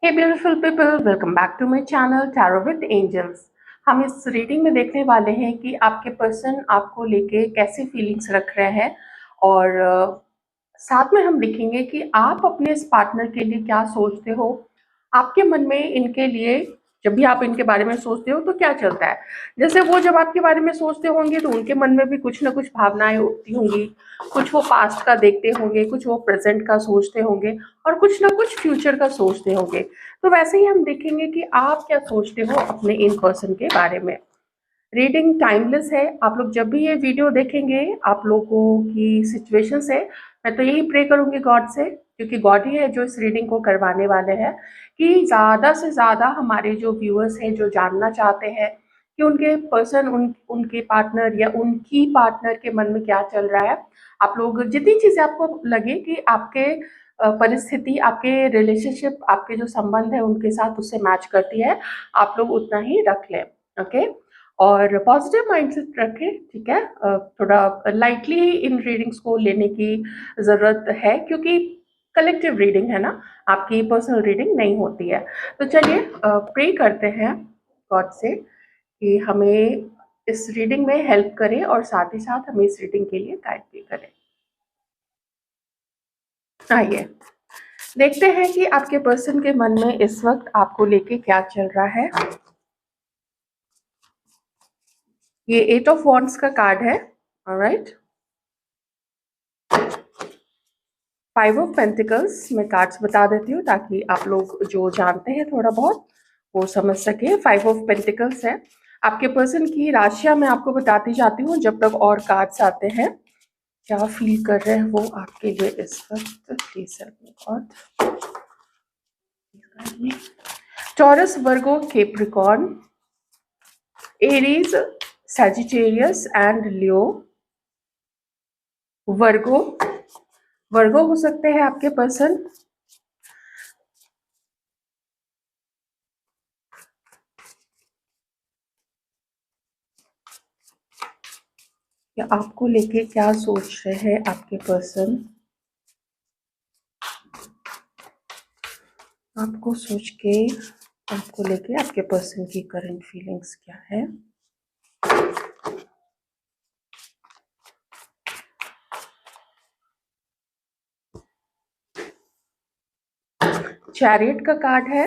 Hey beautiful people, welcome back to my channel tarot with angels. हम इस reading में देखने वाले हैं कि आपके पर्सन आपको लेके कैसी फीलिंग्स रख रहे हैं और साथ में हम देखेंगे कि आप अपने इस पार्टनर के लिए क्या सोचते हो। आपके मन में इनके लिए जब भी आप इनके बारे में सोचते हो तो क्या चलता है। जैसे वो जब आपके बारे में सोचते होंगे तो उनके मन में भी कुछ ना कुछ भावनाएं उठती होंगी। कुछ वो पास्ट का देखते होंगे, कुछ वो प्रेजेंट का सोचते होंगे और कुछ ना कुछ फ्यूचर का सोचते होंगे। तो वैसे ही हम देखेंगे कि आप क्या सोचते हो अपने इन पर्सन के बारे में। रीडिंग टाइमलेस है। आप लोग जब भी ये वीडियो देखेंगे आप लोगों की सिचुएशन से, मैं तो यही प्रे करूंगी गॉड से, क्योंकि गॉड ही है जो इस रीडिंग को करवाने वाले हैं, कि ज़्यादा से ज़्यादा हमारे जो व्यूअर्स हैं जो जानना चाहते हैं कि उनके पर्सन उनके पार्टनर या उनकी पार्टनर के मन में क्या चल रहा है। आप लोग जितनी चीज़ें आपको लगे कि आपके परिस्थिति, आपके रिलेशनशिप, आपके जो संबंध है उनके साथ उससे मैच करती है, आप लोग उतना ही रख लें। ओके। और पॉजिटिव माइंडसेट रखें, ठीक है। थोड़ा लाइटली इन रीडिंग्स को लेने की ज़रूरत है, क्योंकि कलेक्टिव रीडिंग है ना, आपकी पर्सनल रीडिंग नहीं होती है। तो चलिए प्रे करते हैं गॉड से कि हमें इस रीडिंग में हेल्प करें और साथ ही साथ हमें इस रीडिंग के लिए गाइड भी करें। आइए देखते हैं कि आपके पर्सन के मन में इस वक्त आपको लेके क्या चल रहा है। ये 8 ऑफ वॉन्ड्स का कार्ड है। ऑलराइट। 5 ऑफ पेंटिकल्स मैं कार्ड्स बता देती हूँ ताकि आप लोग जो जानते हैं थोड़ा बहुत वो समझ सके। 5 ऑफ पेंटिकल्स है। आपके पर्सन की राशियां मैं आपको बताती जाती हूँ जब तक और कार्ड्स आते हैं। क्या फील कर रहे हैं वो आपके लिए इस वक्त, please help me god. Taurus, Virgo, Capricorn, Aries, Sagittarius and Leo. Virgo, Virgo हो सकते हैं आपके पर्सन। या आपको लेके क्या सोच रहे हैं आपके पर्सन, आपको सोच के आपको लेके आपके पर्सन की करंट फीलिंग्स क्या है। चैरियट का कार्ड है,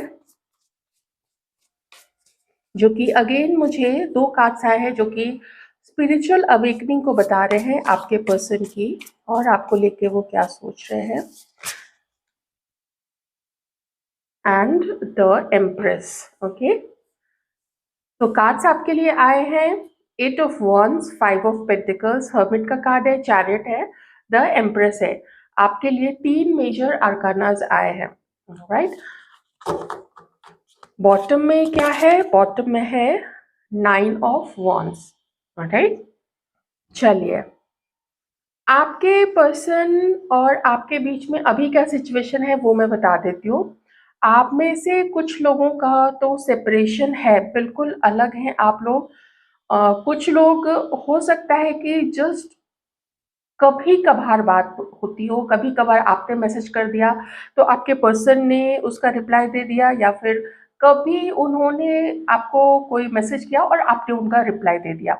जो कि अगेन मुझे 2 कार्ड्स आए हैं जो कि स्पिरिचुअल अवेकनिंग को बता रहे हैं आपके पर्सन की, और आपको लेके वो क्या सोच रहे हैं। And the empress. ओके, तो कार्ड्स आपके लिए आए हैं 8 of wands, 5 of pentacles, hermit का कार्ड है, चैरियट है, द एम्प्रेस है। आपके लिए 3 मेजर आर्कानाज आए हैं। राइट। बॉटम में क्या है, बॉटम में है 9 ऑफ वॉन्ड्स। राइट। चलिए, आपके पर्सन और आपके बीच में अभी क्या सिचुएशन है वो मैं बता देती हूँ। आप में से कुछ लोगों का तो सेपरेशन है, बिल्कुल अलग हैं आप लोग। कुछ लोग, हो सकता है कि जस्ट कभी कभार बात होती हो, कभी कभार आपने मैसेज कर दिया तो आपके पर्सन ने उसका रिप्लाई दे दिया, या फिर कभी उन्होंने आपको कोई मैसेज किया और आपने उनका रिप्लाई दे दिया।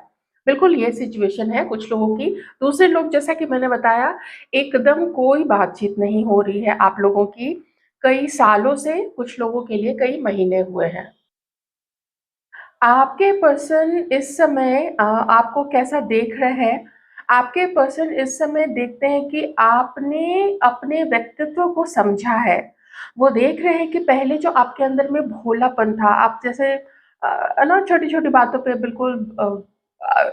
बिल्कुल ये सिचुएशन है कुछ लोगों की। दूसरे लोग, जैसा कि मैंने बताया, एकदम कोई बातचीत नहीं हो रही है आप लोगों की कई सालों से, कुछ लोगों के लिए कई महीने हुए हैं। आपके पर्सन इस समय आपको कैसा देख रहे हैं। आपके पर्सन इस समय देखते हैं कि आपने अपने व्यक्तित्व को समझा है। वो देख रहे हैं कि पहले जो आपके अंदर में भोलापन था, आप जैसे ना छोटी छोटी बातों पे बिल्कुल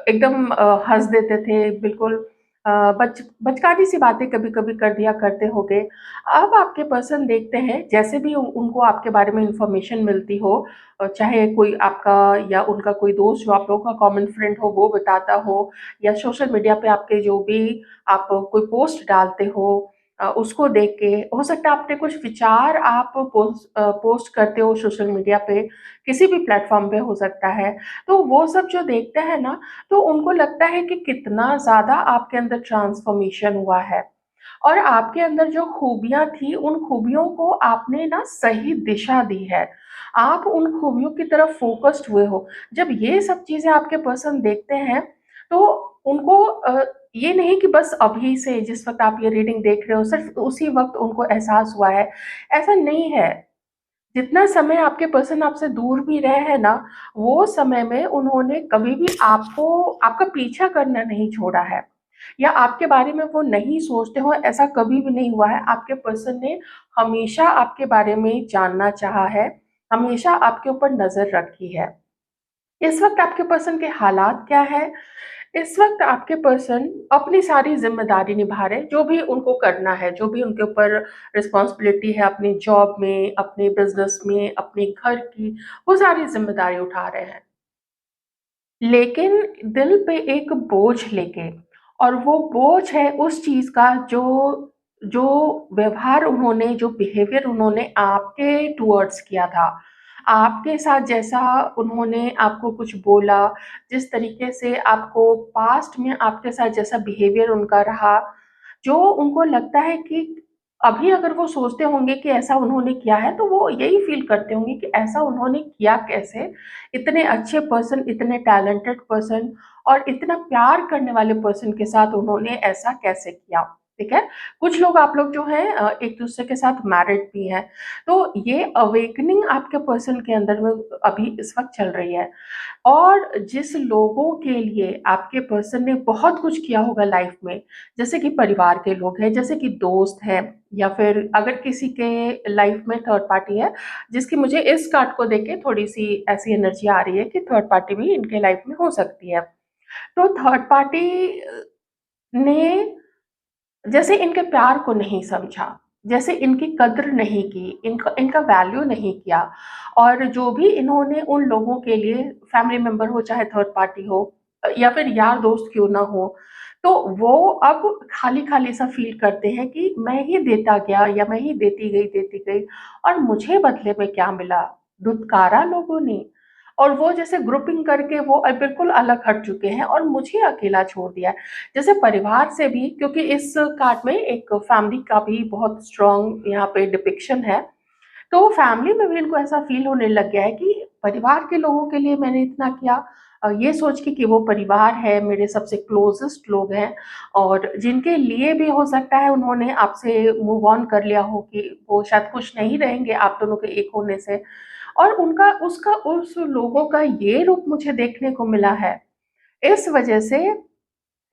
एकदम हंस देते थे, बिल्कुल बचकानी सी बातें कभी कभी कर दिया करते होगे। अब आपके पर्सन देखते हैं, जैसे भी उनको आपके बारे में इंफॉर्मेशन मिलती हो, चाहे कोई आपका या उनका कोई दोस्त जो आप लोगों का कॉमन फ्रेंड हो वो बताता हो, या सोशल मीडिया पे आपके जो भी आप कोई पोस्ट डालते हो, उसको देख के हो सकता है आपने कुछ विचार आप पोस्ट करते हो सोशल मीडिया पे, किसी भी प्लेटफॉर्म पे हो सकता है। तो वो सब जो देखते हैं ना, तो उनको लगता है कि कितना ज़्यादा आपके अंदर ट्रांसफॉर्मेशन हुआ है। और आपके अंदर जो खूबियाँ थी, उन खूबियों को आपने ना सही दिशा दी है। आप उन खूबियों की तरफ फ़ोकस्ड हुए हो। जब ये सब चीज़ें आपके पर्सन देखते हैं, तो उनको ये नहीं कि बस अभी से जिस वक़्त आप ये रीडिंग देख रहे हो, सिर्फ़ उसी वक़्त उनको एहसास हुआ है, ऐसा नहीं है। जितना समय आपके पर्सन आपसे दूर भी रहे हैं ना, वो समय में उन्होंने कभी भी आपको आपका पीछा करना नहीं छोड़ा है या आपके बारे में वो नहीं सोचते हो, ऐसा कभी भी नहीं हुआ है। आपके पर्सन ने हमेशा आपके बारे में जानना चाहा है, हमेशा आपके ऊपर नज़र रखी है। इस वक़्त आपके पर्सन के हालात क्या हैं? इस वक़्त आपके पर्सन अपनी सारी ज़िम्मेदारी निभा रहे हैं, जो भी उनको करना है, जो भी उनके ऊपर रिस्पॉन्सिबिलिटी है अपनी जॉब में, अपने बिज़नेस में, अपने घर की, वो सारी ज़िम्मेदारी उठा रहे हैं। लेकिन दिल पे एक बोझ लेके, और वो बोझ है उस चीज़ का जो जो व्यवहार उन्होंने, जो बिहेवियर उन्होंने आपके टुवर्ड्स किया था। आपके साथ जैसा उन्होंने आपको कुछ बोला, जिस तरीके से आपको पास्ट में आपके साथ जैसा बिहेवियर उनका रहा, जो उनको लगता है कि अभी अगर वो सोचते होंगे कि ऐसा उन्होंने किया है, तो वो यही फ़ील करते होंगे कि ऐसा उन्होंने किया कैसे? इतने अच्छे पर्सन, इतने टैलेंटेड पर्सन और इतना प्यार करने वाले पर्सन के साथ उन्होंने ऐसा कैसे किया, ठीक है? कुछ लोग आप लोग जो हैं एक-दूसरे के साथ मैरिड भी हैं, तो ये अवेकनिंग आपके पर्सन के अंदर में अभी इस वक़्त चल रही है। और जिस लोगों के लिए आपके पर्सन ने बहुत कुछ किया होगा लाइफ़ में, जैसे कि परिवार के लोग हैं, जैसे कि दोस्त हैं या फिर अगर किसी के लाइफ़ में थर्ड पार्टी है, जिसकी मुझे इस कार्ड को देख के थोड़ी-सी ऐसी एनर्जी आ रही है कि थर्ड पार्टी भी इनके लाइफ़ में हो सकती है। तो थर्ड पार्टी ने जैसे इनके प्यार को नहीं समझा, जैसे इनकी कद्र नहीं की, इनका इनका वैल्यू नहीं किया, और जो भी इन्होंने उन लोगों के लिए, फैमिली मेंबर हो चाहे थर्ड पार्टी हो या फिर यार दोस्त क्यों ना हो, तो वो अब खाली-खाली सा फ़ील करते हैं कि मैं ही देता गया या मैं ही देती गई और मुझे बदले में क्या मिला? धुतकारा लोगों ने। और वो जैसे ग्रुपिंग करके वो बिल्कुल अलग हट चुके हैं और मुझे अकेला छोड़ दिया है। जैसे परिवार से भी, क्योंकि इस कार्ड में एक फैमिली का भी बहुत स्ट्रॉन्ग यहाँ पे डिपिक्शन है, तो फैमिली में भी इनको ऐसा फ़ील होने लग गया है कि परिवार के लोगों के लिए मैंने इतना किया, ये सोच के कि वो परिवार है, मेरे सबसे क्लोज़ेस्ट लोग हैं और जिनके लिए भी हो सकता है उन्होंने आपसे मूव ऑन कर लिया हो कि वो शायद खुश नहीं रहेंगे आप दोनों के एक होने से, और उनका उसका उस लोगों का ये रूप मुझे देखने को मिला है। इस वजह से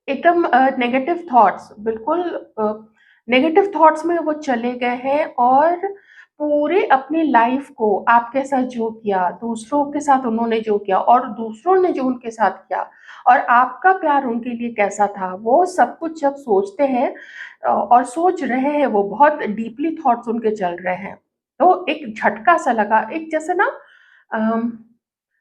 एकदम नेगेटिव थॉट्स, बिल्कुल नेगेटिव थॉट्स में वो चले गए हैं और पूरे अपनी लाइफ को आपके साथ जो किया, दूसरों के साथ उन्होंने जो किया और दूसरों ने जो उनके साथ किया और आपका प्यार उनके लिए कैसा था, वो सब कुछ जब सोचते हैं और सोच रहे हैं, वो बहुत डीपली थॉट्स उनके चल रहे हैं। तो एक झटका सा लगा, एक जैसे ना अम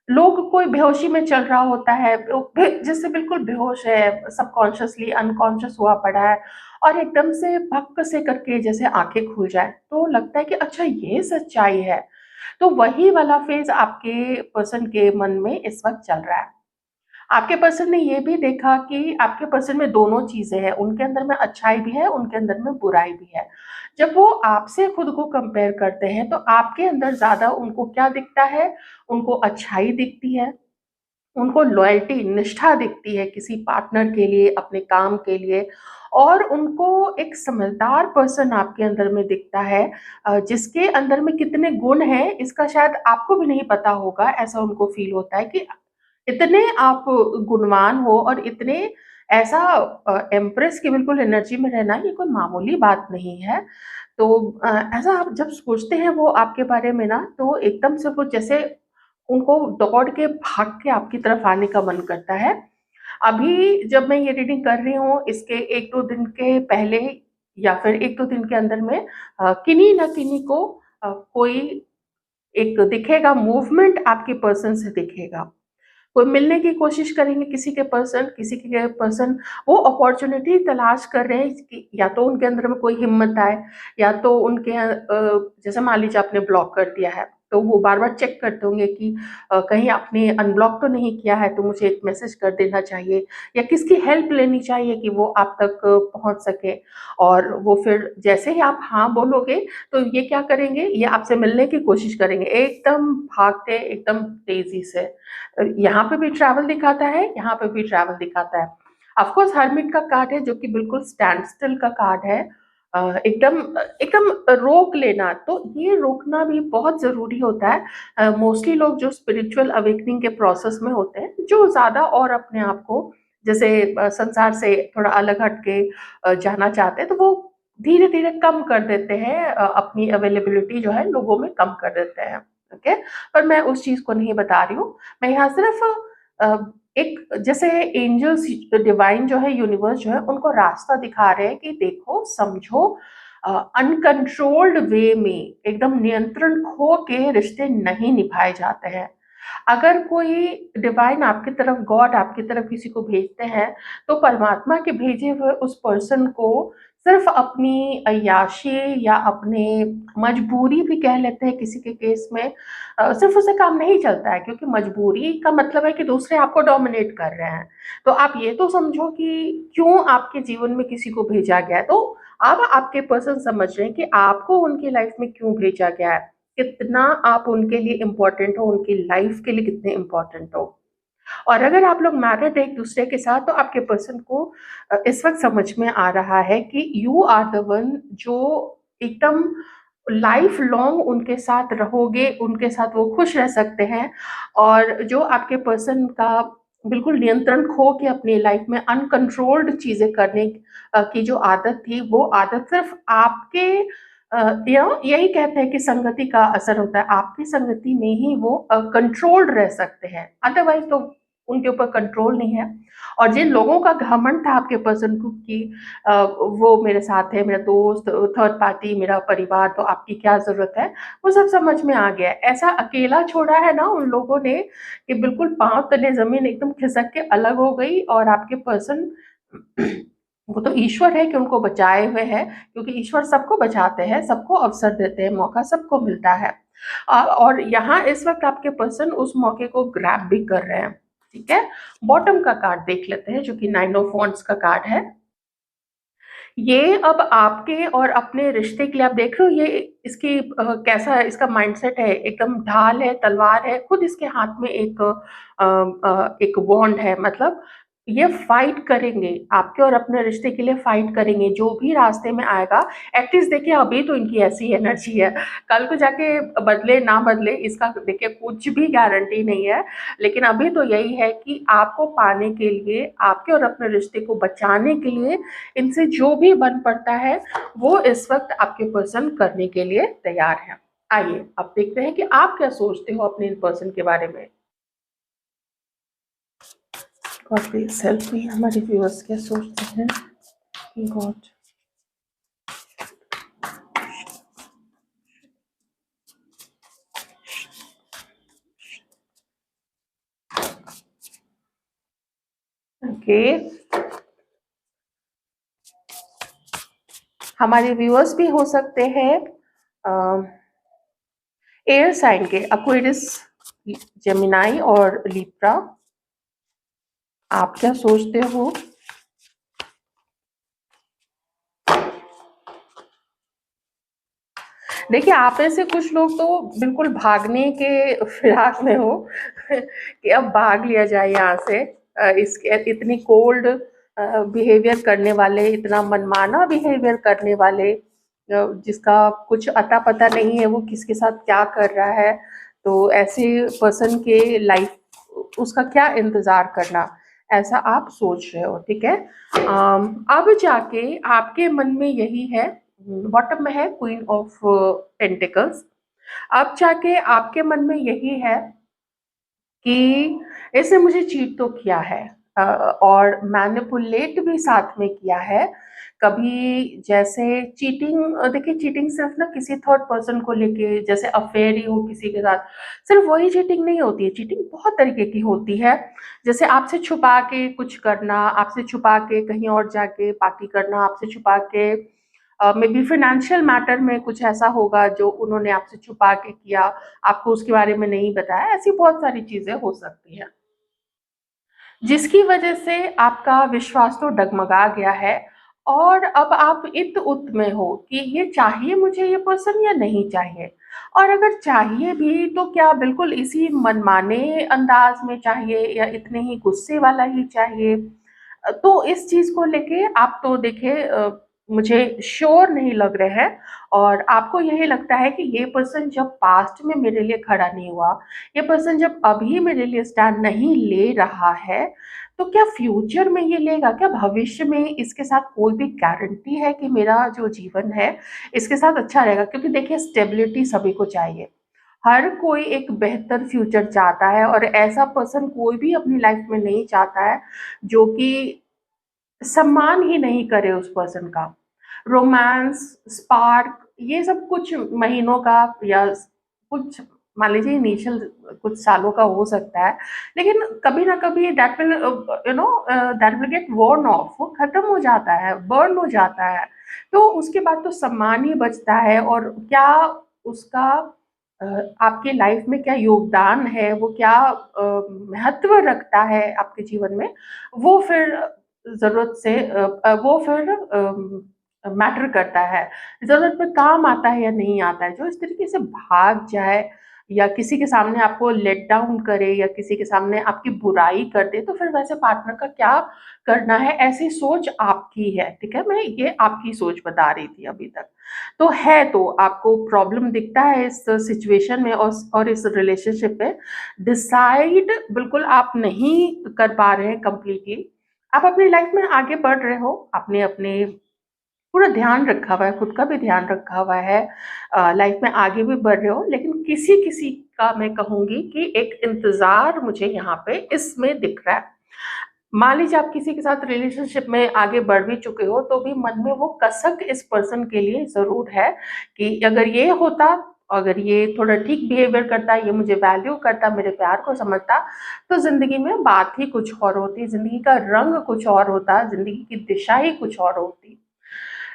लोग कोई बेहोशी में चल रहा होता है, जैसे बिल्कुल बेहोश है, सबकॉन्शियसली अनकॉन्शियस हुआ पड़ा है और एकदम से भक्क से करके जैसे आँखें खुल जाएँ, तो लगता है कि अच्छा ये सच्चाई है। तो वही वाला फ़ेज़ आपके पर्सन के मन में इस वक़्त चल रहा है। आपके पर्सन ने ये भी देखा कि आपके पर्सन में दोनों चीज़ें हैं, उनके अंदर में अच्छाई भी है, उनके अंदर में बुराई भी है। जब वो आपसे खुद को कंपेयर करते हैं, तो आपके अंदर ज़्यादा उनको क्या दिखता है? उनको अच्छाई दिखती है, उनको लॉयल्टी, निष्ठा दिखती है किसी पार्टनर के लिए, अपने काम के लिए, और उनको एक समझदार पर्सन आपके अंदर में दिखता है जिसके अंदर में कितने गुण हैं, इसका शायद आपको भी नहीं पता होगा, ऐसा उनको फ़ील होता है कि इतने आप गुणवान हो और इतने ऐसा एम्प्रेस की बिल्कुल एनर्जी में रहना ये कोई मामूली बात नहीं है। तो ऐसा आप जब सोचते हैं वो आपके बारे में ना, तो एकदम से वो जैसे उनको दौड़ के भाग के आपकी तरफ आने का मन करता है। अभी जब मैं ये रीडिंग कर रही हूँ, इसके 1-2 दिन के पहले या फिर 1-2 दिन के अंदर में किन्हीं न किन्हीं को कोई एक दिखेगा, मूवमेंट आपके पर्सन से दिखेगा। कोई मिलने की कोशिश करेंगे किसी के पर्सन वो अपॉर्च्युनिटी तलाश कर रहे हैं कि या तो उनके अंदर में कोई हिम्मत आए, या तो उनके जैसे मान लीजिए आपने ब्लॉक कर दिया है, तो वो बार-बार चेक करते होंगे कि कहीं आपने अनब्लॉक तो नहीं किया है, तो मुझे एक मैसेज कर देना चाहिए या किसकी हेल्प लेनी चाहिए कि वो आप तक पहुँच सके। और वो फिर जैसे ही आप हाँ बोलोगे, तो ये क्या करेंगे, ये आपसे मिलने की कोशिश करेंगे, एकदम भागते, एकदम तेज़ी से। यहाँ पे भी ट्रैवल दिखाता है, यहाँ पे भी ट्रैवल दिखाता है। ऑफ कोर्स हर्मिट का कार्ड है जो कि बिल्कुल स्टैंड स्टिल का कार्ड है। एकदम रोक लेना, तो ये रोकना भी बहुत ज़रूरी होता है। मोस्टली लोग जो स्पिरिचुअल अवेकनिंग के प्रोसेस में होते हैं, जो ज़्यादा और अपने आप को जैसे संसार से थोड़ा अलग हट के जाना चाहते हैं, तो वो धीरे-धीरे कम कर देते हैं, अपनी अवेलेबिलिटी जो है लोगों में कम कर देते हैं, ओके? पर मैं उस चीज़ को नहीं बता रही हूँ। मैं यहाँ सिर्फ़ अ, एक जैसे एंजल्स डिवाइन जो है, यूनिवर्स जो है, उनको रास्ता दिखा रहे हैं कि देखो, समझो, अनकंट्रोल्ड वे में एकदम नियंत्रण खो के रिश्ते नहीं निभाए जाते हैं। अगर कोई डिवाइन आपकी तरफ, गॉड आपकी तरफ किसी को भेजते हैं, तो परमात्मा के भेजे हुए उस पर्सन को सिर्फ़ अपनी अय्याशी या अपने मजबूरी भी कह लेते हैं किसी के केस में, सिर्फ़ उससे काम नहीं चलता है, क्योंकि मजबूरी का मतलब है कि दूसरे आपको डोमिनेट कर रहे हैं। तो आप ये तो समझो कि क्यों आपके जीवन में किसी को भेजा गया है, तो अब आपके पर्सन समझ रहे हैं कि आपको उनकी लाइफ़ में क्यों भेजा गया है। कितना आप उनके लिए इम्पोर्टेंट हो, उनकी लाइफ के लिए कितने इम्पोर्टेंट हो। और अगर आप लोग मैरिड हैं एक-दूसरे के साथ, तो आपके पर्सन को इस वक़्त समझ में आ रहा है कि यू आर द वन जो एकदम लाइफ लॉन्ग उनके साथ रहोगे, उनके साथ वो खुश रह सकते हैं, और जो आपके पर्सन का बिल्कुल नियंत्रण खो के अपनी लाइफ में अनकंट्रोल्ड चीज़ें करने की जो आदत थी, वो आदत सिर्फ़ आपके यही कहते हैं कि संगति का असर होता है। आपकी संगति में ही वो कंट्रोल्ड रह सकते हैं, अदरवाइज़ तो उनके ऊपर कंट्रोल नहीं है। और जिन लोगों का घमंड था आपके पर्सन को कि वो मेरे साथ है, मेरा दोस्त, थर्ड पार्टी, मेरा परिवार, तो आपकी क्या ज़रूरत है, वो सब समझ में आ गया है। ऐसा अकेला छोड़ा है ना उन लोगों ने कि बिल्कुल पाँव तले ज़मीन एकदम खिसक के अलग हो गई, और आपके पर्सन वो तो ईश्वर है कि उनको बचाए हुए हैं, क्योंकि ईश्वर सबको बचाते हैं, सबको अवसर देते हैं, मौका सबको मिलता है। और यहाँ इस वक़्त आपके पर्सन उस मौके को ग्रैब भी कर रहे हैं, ठीक है? बॉटम का कार्ड देख लेते हैं, जो कि 9 ऑफ वांड्स का कार्ड है। ये अब आपके और अपने रिश्ते के लिए आप देख रहे हो, ये इसकी कैसा है, इसका माइंडसेट है, एकदम ढाल है, तलवार है, खुद इसके हाथ में एक वॉन्ड है, मतलब ये फाइट करेंगे, आपके और अपने रिश्ते के लिए फाइट करेंगे, जो भी रास्ते में आएगा। एटलीस्ट देखिए, अभी तो इनकी ऐसी एनर्जी है, कल को जाके बदले ना बदले इसका देखिए कुछ भी गारंटी नहीं है। लेकिन अभी तो यही है कि आपको पाने के लिए, आपके और अपने रिश्ते को बचाने के लिए इनसे जो भी बन पड़ता है, वो इस वक़्त आपके पर्सन करने के लिए तैयार हैं। आइए, अब देखते हैं कि आप क्या सोचते हो अपने इन पर्सन के बारे में? गॉड प्लीज़ हेल्प मी, हमारे व्यूअर्स क्या सोचते हैं? गॉड। ओके, हमारे व्यूअर्स भी हो सकते हैं एयर साइन के, एक्वेरियस, जेमिनी और लिब्रा। आप क्या सोचते हो? देखिए, आप में से कुछ लोग तो बिल्कुल भागने के फिराक में हो कि अब भाग लिया जाए यहाँ से। इसके इतनी कोल्ड बिहेवियर करने वाले, इतना मनमाना बिहेवियर करने वाले, जिसका कुछ अता पता नहीं है वो किसके साथ क्या कर रहा है, तो ऐसे पर्सन के लाइफ उसका क्या इंतज़ार करना, ऐसा आप सोच रहे हो, ठीक है? अब जाके आपके मन में यही है, बॉटम में है क्वीन ऑफ पेंटिकल्स। अब जाके आपके मन में यही है कि इसने मुझे चीट तो किया है, और मैनिपुलेट भी साथ में किया है। कभी जैसे चीटिंग, देखिए चीटिंग सिर्फ़ ना किसी थर्ड पर्सन को लेके, जैसे अफ़ेयर ही हो किसी के साथ, सिर्फ़ वही चीटिंग नहीं होती है, चीटिंग बहुत तरीके की होती है। जैसे आपसे छुपा के कुछ करना, आपसे छुपा के कहीं और जाके पार्टी करना, आपसे छुपा के मे बी फाइनेंशियल मैटर में कुछ ऐसा होगा जो उन्होंने आपसे छुपा के किया, आपको उसके बारे में नहीं बताया, ऐसी बहुत सारी चीज़ें हो सकती हैं। जिसकी वजह से आपका विश्वास तो डगमगा गया है और अब आप इत-उत में हो कि ये चाहिए मुझे ये पर्सन या नहीं चाहिए। और अगर चाहिए भी तो क्या बिल्कुल इसी मनमाने अंदाज़ में चाहिए या इतने ही गुस्से वाला ही चाहिए? तो इस चीज़ को लेके आप तो देखिए मुझे श्योर नहीं लग रहे हैं और आपको यही लगता है कि ये पर्सन जब पास्ट में मेरे लिए खड़ा नहीं हुआ, ये पर्सन जब अभी मेरे लिए स्टैंड नहीं ले रहा है, तो क्या फ्यूचर में ये लेगा? क्या भविष्य में इसके साथ कोई भी गारंटी है कि मेरा जो जीवन है, इसके साथ अच्छा रहेगा? क्योंकि देखिए स्टेबिलिटी सभी को चाहिए। हर कोई एक बेहतर फ्यूचर चाहता है और ऐसा पर्सन कोई भी अपनी लाइफ में नहीं चाहता है, जो कि सम्मान ही नहीं करे उस पर्सन का। रोमांस, स्पार्क ये सब कुछ महीनों का या कुछ मान लीजिए इनिशियल कुछ सालों का हो सकता है, लेकिन कभी ना कभी that will that will get worn off, वो खत्म हो जाता है, बर्न हो जाता है। तो उसके बाद तो सम्मान ही बचता है और क्या उसका अ, आपकी लाइफ में क्या योगदान है, वो क्या महत्व रखता है आपके जीवन में, वो फिर ज़रूरत से वो फिर मैटर करता है। ज़रूरत पे काम आता है या नहीं आता है। जो इस तरीके से भाग जाए या किसी के सामने आपको लेट डाउन करे या किसी के सामने आपकी बुराई कर दे, तो फिर वैसे पार्टनर का क्या करना है, ऐसी सोच आपकी है, ठीक है? मैं ये आपकी सोच बता रही थी अभी तक। तो है तो आपको प्रॉब्लम दिखता है इस सिचुएशन में और इस रिलेशनशिप में। डिसाइड बिल्कुल आप नहीं कर पा रहे हैं कंप्लीटली। आप अपनी लाइफ में आगे बढ़ रहे हो, आपने अपने पूरा ध्यान रखा हुआ है, खुद का भी ध्यान रखा हुआ है, लाइफ में आगे भी बढ़ रहे हो, लेकिन किसी-किसी का मैं कहूँगी कि एक इंतज़ार मुझे यहाँ पे इसमें दिख रहा है। मान लीजिए आप किसी के साथ रिलेशनशिप में आगे बढ़ भी चुके हो, तो भी मन में वो कसक इस पर्सन के लिए ज़रूर है कि अगर ये होता, अगर ये थोड़ा ठीक बिहेवियर करता, ये मुझे वैल्यू करता, मेरे प्यार को समझता, तो ज़िंदगी में बात ही कुछ और होती, ज़िंदगी का रंग कुछ और होता, ज़िंदगी की दिशा ही कुछ और होती।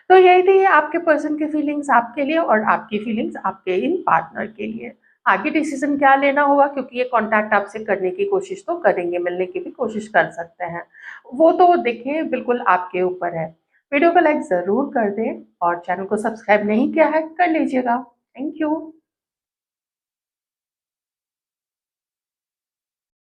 तो यही थी आपके पर्सन की फीलिंग्स आपके लिए और आपकी फीलिंग्स आपके इन पार्टनर के लिए। आगे डिसीज़न क्या लेना होगा, क्योंकि ये कॉन्टैक्ट आपसे करने की कोशिश तो करेंगे, मिलने की भी कोशिश कर सकते हैं। वो तो देखिए बिल्कुल आपके ऊपर है। वीडियो को लाइक ज़रूर कर दें और चैनल को सब्सक्राइब नहीं किया है, कर लीजिएगा। Thank you.